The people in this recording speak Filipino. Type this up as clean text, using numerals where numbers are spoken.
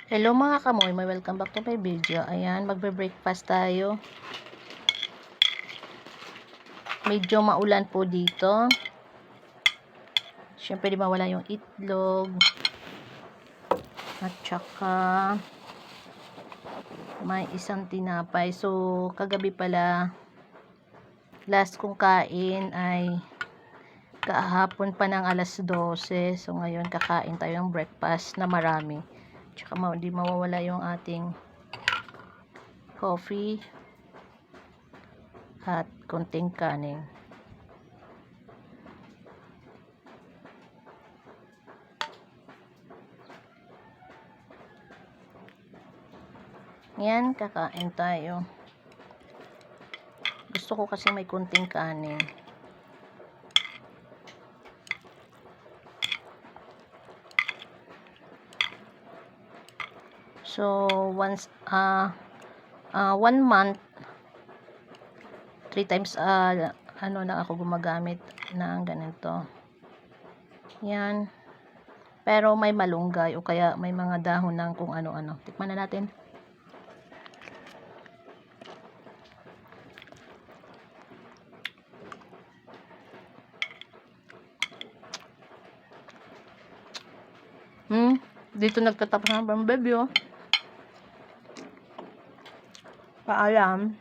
Hello mga kamoy, may welcome back to my video. Ayan, magbe-breakfast tayo. Medyo maulan po dito. Siyempre di mawala yung itlog. At saka may isang tinapay. So, kagabi pala last kong kain ay kahapon pa ng alas 12. So, ngayon kakain tayo ng breakfast na marami. Tsaka di mawawala yung ating coffee at konting kanin. Yan, kakain tayo. Gusto ko kasi may konting kanin. So, once 1 month 3 times ano na ako gumagamit ng ganito. Yan. Pero may malunggay o kaya may mga dahon ng kung ano-ano. Tikman na natin. Dito nagtatapos ng baby, oh. Paalam.